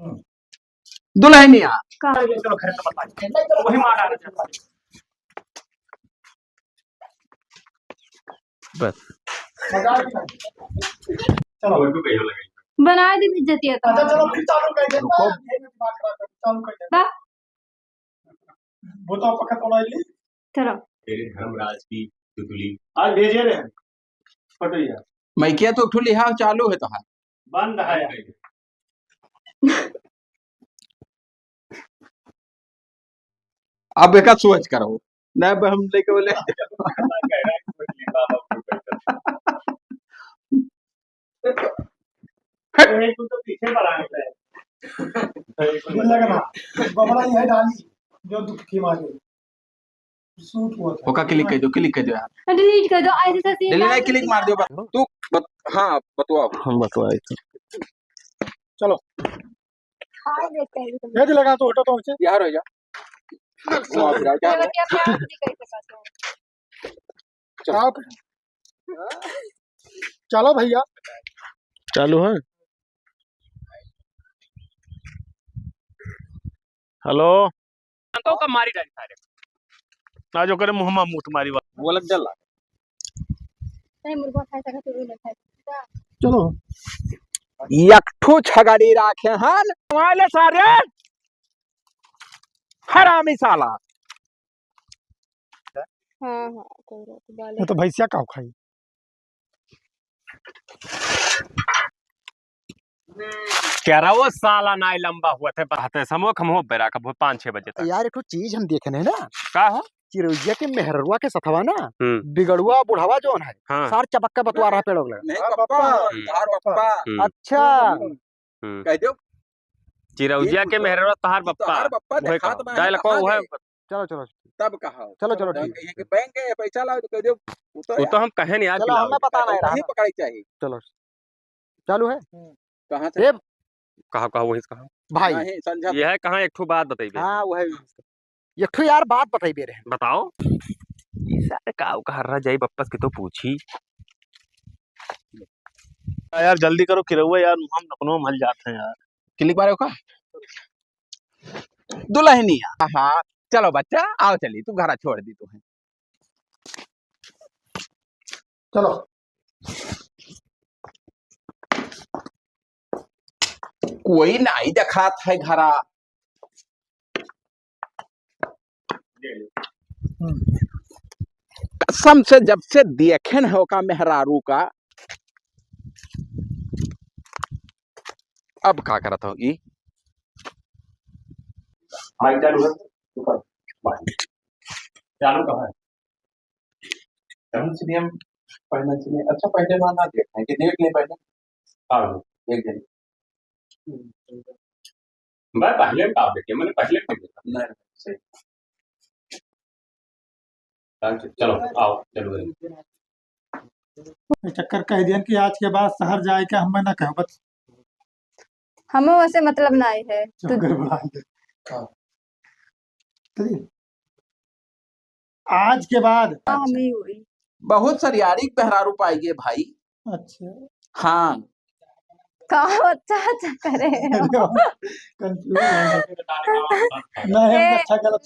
दुल्हनिया चलो घर का बता वही मार आ रहा बस चलो वो भी लगे बना दी इज्जत है अच्छा चलो फिर चालू कर दे चालू कर दे वो तो पक्का तो ली चलो तेरे धर्मराज की तितली आज भेजे रहे पटैया मैं किया तो ठुली हाँ चालू है तो हाँ बंद है अब एक सोच करो न हम लेके बोले तो पीछे पड़ा लगना बबला ये डाली जो दुख की मारे सूट हुआ था ओका क्लिक कर दो यार डिलीट कर दो ऐसे ऐसे डिलीट नहीं क्लिक मार दो तू हाँ बतवाओ हम बतवाए तो चलो हाय देखते हैं ये लगा तो हटो तो से यार हो जा चलो चलो भैया चालू है हेलो तो का मारी डाली सारे ना जो करे मुहम्मा मुंह तुम्हारी बात वो लग जल नहीं मुर्गा खाए सका तो नहीं खाए चलो यकठो छगड़ी राखे हन वाले सारे हरामी साला हां हां कोई बात नहीं ये तो भैंसिया का खाई कह रहा वो साला नाई लंबा हुआ थे पढ़ते समो खमो बेरा का 5-6 बजे तक यार एक चीज हम देखे ना का हो चिरैया के मेहरुआ के सथवा ना बिगड़ुआ बुढ़ावा जोन है हाँ। सार चपक्का बतवा रहा पेड़ों लगा नहीं पप्पा अच्छा कह दो चिरौजिया के मेहरवा तहार बप्पा वही हाथ कहो जाय लको वह चलो चलो तब कहा चलो चलो ठीक ये कि बैंक है पैसा लाओ तो कह दो वो तो हम कहे नहीं यार चलो हमें पता नहीं रहा नहीं पकड़ाई चाहिए चलो चालू है कहां से कहा कहा वही कहा भाई नहीं समझा ये है कहाँ एक ठो बात बताइए हाँ वो है एक ठो यार बात बताई दे रहे हैं बताओ ये सारे काव कहा रहा जाई बप्पस की तो पूछी यार जल्दी करो किरौआ यार हम नपनो मल जाते हैं यार क्लिक मारो का दुल्हनिया हाँ चलो बच्चा आओ चली तू घर छोड़ दी तू है चलो कोई नहीं देखा था घरा कसम से जब से देखे न हो का मेहरारू का अब क्या करत होगी चालू कहा है हम पढ़ना चाहिए अच्छा पहले माना देखा है कि देख ले पहले एक दिन मैं पहले का देखिए मैंने पहले का देखा नहीं सही चलो आओ चलो चक्कर कह दिया कि आज के बाद शहर जाए के हमें ना कहो बस हमें वैसे मतलब ना है चक्कर बुलाएंगे आज के बाद हमें ही हुई बहुत सरियारी मेहरारू पाएंगे भाई अच्छा हाँ का अच्छा अच्छा करे कंफ्यूज नहीं हम अच्छा गलत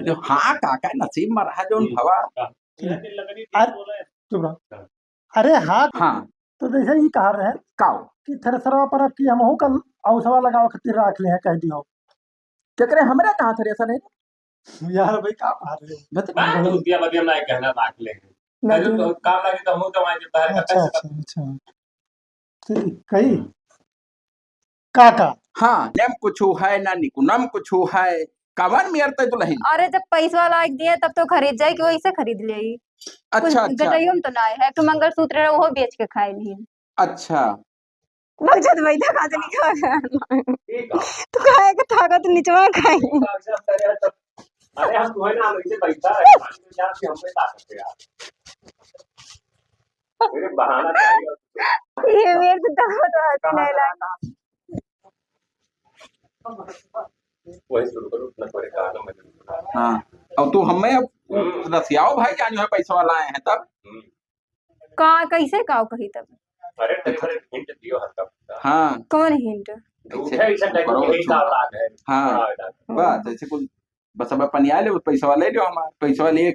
जो हाँ काका नसीब में रहा जो भवा अरे हाँ हाँ तो जैसे ही कहा रहे काओ कि थ्रेसरवा पर अब की हम हो कल औसवा लगाओ खातिर रख ले हैं कह दियो क्या करे हमरे कहाँ थे ऐसा नहीं यार भाई का बात है बता रुपया बदिया मैं कहना रख ले तो काम लगी तो हम तो वहां जो बाहर अच्छा अच्छा अच्छा कही काका हाँ नेम कुछ है ना निकुनम कुछ है कवन मियरते तो नहीं अरे जब पैसा लाग दिए तब तो खरीद जाए कि वैसे खरीद ले अच्छा अच्छा गटइयो तो ना है तो मंगलसूत्र है वो बेच के खाए नहीं अच्छा बचत भाई था खाते नहीं खा तो खाए के थाका तो निचवा खाए अरे हम तुम्हें ना ऐसे पैसा है यार कि हम पे ताकत यार मेरे बहाना चाहिए ये मेरे तो तक तो आती नहीं लगा वही शुरू करो अपना परेशान हो मैं हाँ अब तू हमें अब रसियाओ भाई जानियो है पैसा वाला आए हैं तब का कैसे काव कही तब अरे तेरे को हिंट दियो हल्का फुल्का। हाँ कौन हिंट? झूठे ऐसा टाइप बड़ो के हिसाब लाग है। हाँ बस जैसे कुछ बस अब अपन आ ले पैसा ले लो हमारा पैसा लिए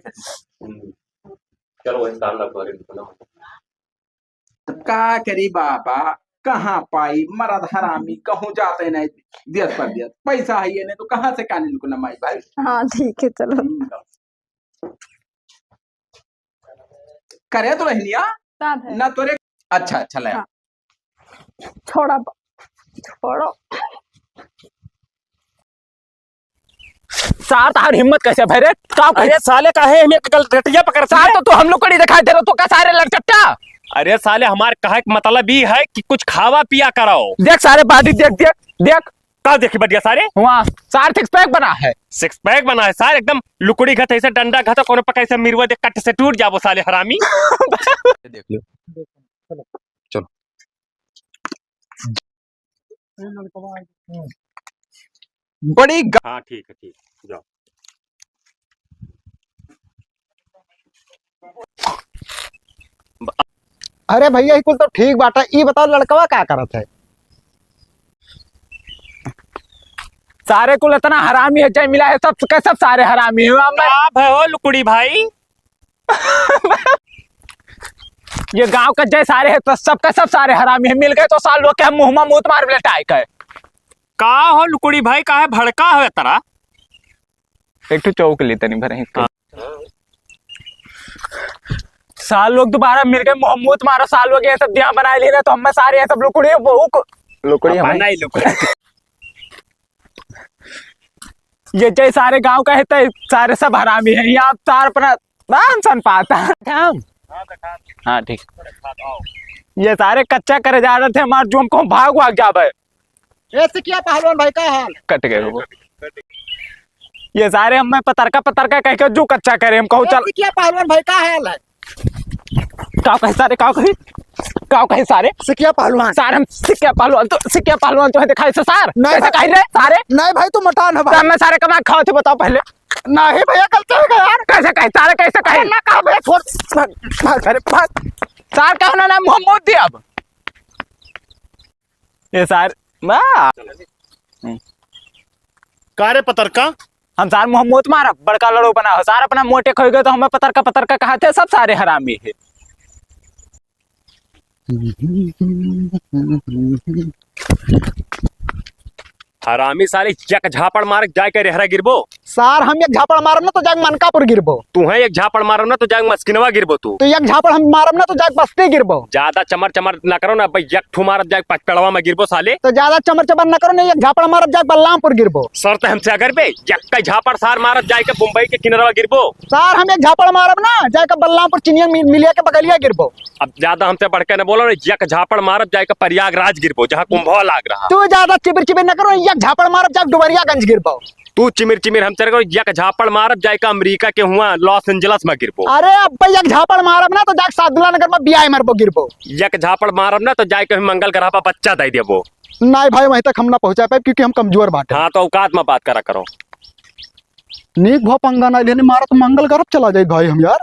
चलो इंसान लग रही है। तो का करी बाबा कहाँ पाई मरद हरामी कहूँ जाते नहीं दियत पर दियत पैसा है ये नहीं तो कहाँ से कानी को नमाई भाई। हाँ ठीक है चलो। करे तो रहनिया साथ है ना तोरे अच्छा अच्छा ले हाँ। छोड़ा छोड़ो। सार तार हिम्मत कैसे भरे का अरे साले का है हमें कल रटिया पकड़ सार तो हम लोग को नहीं दिखाई दे रहा तो का सारे लड़चट्टा अरे साले हमारे कहा मतलब ही है कि कुछ खावा पिया कराओ। देख सारे पार्टी देख देख देख का देखी बढ़िया सारे वहाँ सार सिक्स पैक बना है। सिक्स पैक बना है सारे एकदम लुकड़ी घत ऐसे डंडा घत कोनो पका ऐसे मिरवा दे कट से टूट जाबो साले हरामी। देख लो चलो बड़ी हाँ ठीक है ठीक जाओ। अरे भैया ही कुल तो ठीक बाटा ई बताओ लड़कवा क्या करत है। सारे कुल इतना हरामी है चाहे मिला है सब के सब सारे हरामी है। आप है हो लुकड़ी भाई ये गांव का जय सारे है तो सबका सब सारे हरामी है मिल गए तो साल लोग के हम मुंह में मूत मार लेटाई के का हो लुकड़ी भाई का है भड़का है तरा एक तो चौक लेते नहीं भरे साल लोग दोबारा मिल गए मुंह मूत मारो साल लोग ये सब दिया बनाए ले रहे तो हम सारे सब लुकड़ी बहू को लुकड़ी नहीं लुकड़ी ये जय सारे गांव का है तो सारे सब हरामी है यहाँ सार अपना सन पाता हाँ ठीक ये सारे कच्चा करे जा रहे थे हमारे जो हमको भाग भाग जावे ऐसे क्या पहलवान भाई का हाल कट गए वो ये सारे हम पतरका कह के जो कच्चा करे हम कहूँ चल ऐसे क्या पहलवान भाई का हाल है। का कहे सारे सिकिया पहलवान सारे हम सिक्का पहलवान तो है दिखाई से सार नहीं कैसे कह रहे सारे नहीं भाई तू मटान है तो भाई। मैं सारे कमा खाओ थे बताओ पहले नहीं भैया गलती हो गया यार। कैसे कहे सारे कैसे कहे अल्लाह का भैया छोड़ अरे सार का होना नाम मोहम्मद दिया अब ये सार कारे पतरका हम सार मोहम्मद मारा बड़का लड़ो बना हो सार अपना मोटे खोई गए तो हमें पतरका कहा थे सब सारे हरामी है। हरामी साले एक झापड़ मार जाए के रेहरा गिरबो। सार हम एक झापड़ मारम ना तो जाग मनकापुर गिरबो। तू है एक झापड़ मारो ना तो जाए मस्किनवा गिरबो तू। तो एक झापड़ हम मारम ना तो जाग बस्ती गिरबो। ज्यादा चमर चमर ना करो ना भाई एक ठू मारत जाए पचपड़वा में गिरबो साले। तो ज्यादा चमर चमर न करो नहीं एक झापड़ मारब जाग बलरामपुर गिरबो। शर्त हमसे अगर बे एक का झापड़ सार मारत जाए के मुंबई के किनारवा गिरबो। सार हम एक झापड़ मारब ना जाके बलरामपुर चिनिया मिलिया के बगलिया गिरबो। अब ज्यादा हमसे बढ़ के न बोलो ना एक झापड़ मारत जाए के प्रयागराज गिरबो जहाँ कुंभवा लाग रहा। तू ज्यादा चिबिर न करो एक झापड़ मारब जाग डुमरियागंज गिरबो। तू चिमिर हमसे करो एक झापड़ मारत जाए के अमेरिका के हुआ लॉस एंजल्स में गिरबो। अरे अब भाई एक झापड़ मारब ना तो जाग सादुल्ला नगर में बियाह मरबो गिरबो। एक झापड़ मारब ना तो जाए के मंगल ग्रह पर बच्चा दे देबो। नहीं भाई वहीं तक हम ना पहुंचा पाए क्योंकि हम कमजोर बाटे। हाँ तो औकात में बात करा करो। नीक भो पंगा ना लेने मारा तो मंगल ग्रह चला जाए भाई हम यार।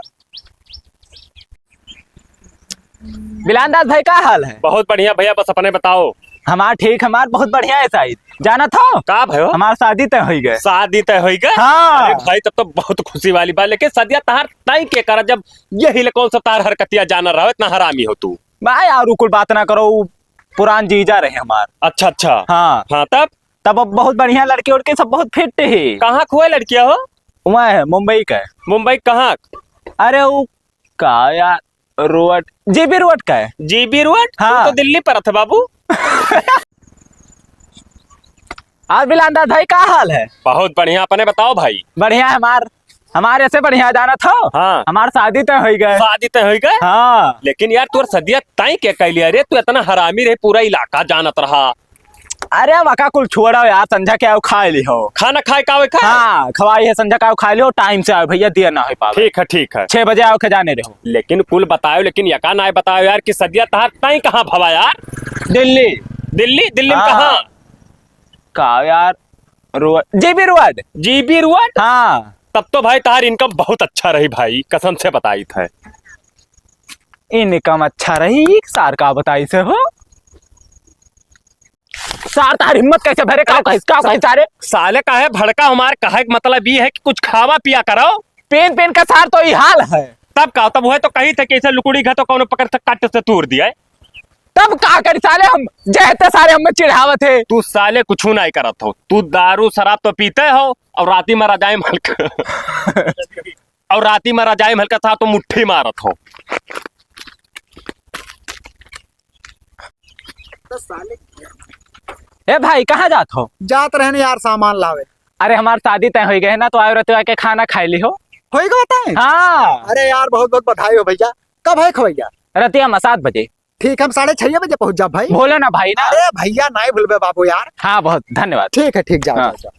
बिलानदास भाई का हाल है। बहुत बढ़िया भैया बस अपने बताओ। हमार ठीक हमार बहुत बढ़िया है शायद जाना था का भयो हमार शादी तय हो गए। शादी तय हो गए। हाँ। अरे भाई तब तो बहुत खुशी वाली बात लेकिन सदिया तहार तय के करा जब यही ले कौन सा तार हरकतिया जाना रहो इतना हरामी हो तू। भाई यार कुल बात ना करो पुरान जीजा रहे हमार। अच्छा अच्छा हाँ हाँ तब अब बहुत बढ़िया लड़के उड़के सब बहुत फिट है। कहाँ खुए लड़किया हो। वहाँ है मुंबई का। मुंबई कहाँ। अरे वो का यार रोड जीबी रोड का है। GB road. हाँ। तो दिल्ली पर थे बाबू। आज बिलानदास भाई का हाल है। बहुत बढ़िया अपने बताओ भाई। बढ़िया है हमारे से बढ़िया जाना था। हाँ। हमार शादी तय हो गए। शादी तय हो गए। हाँ। लेकिन यार तू सदिया तय के कह लिया रे तू इतना हरामी रहे पूरा इलाका जानत रहा। अरे वका कुल छोड़ो यार संझा के आओ खा ली हो। खाना खाए का खा। हाँ खवाई है संझा का आओ खा लो टाइम से आओ भैया दिया ना हो पावे। ठीक है 6 बजे आओ के जाने रहो। लेकिन कुल बताओ लेकिन यका ना बताओ यार कि सदिया तहार तय कहाँ भवा यार। दिल्ली दिल्ली में हाँ। कहाँ का यार रोड जीबी रोड। हाँ तब तो भाई तहार इनकम बहुत अच्छा रही भाई कसम से बताई था। इनकम अच्छा रही सार का बताई से हो सार तार हिम्मत कैसे भरे का कहीं सारे साले का है भड़का हमारे कहे का मतलब ये है कि कुछ खावा पिया करो। पेन पेन का सार तो ये हाल है। तब का तब है तो कहीं थे कैसे लुकुड़ी घा तो कौन पकड़ से काट से तोड़ दिया है। तब का करी साले हम जहते सारे हम चिढ़ावत है। तू साले कुछ नहीं करत हो। तू दारू शराब तो पीते हो और राती में रजाई महल और राती में रजाई महल के साथ तो मुट्ठी मारत हो। ए भाई कहाँ जात हो? जात रहने यार सामान लावे। अरे हमारी शादी तय हो गए ना तो आए रहते के खाना खाई ली हो। होएगा बताए। हाँ अरे यार बहुत बहुत बधाई हो भैया। कब है खवैया? रतिया में 7 बजे। ठीक है हम 6:30 बजे पहुंच जा भाई। बोलो ना भाई ना। अरे भैया नहीं भूलबे बाबू यार। हाँ बहुत धन्यवाद। ठीक है ठीक जाओ हाँ। जाओ, जाओ।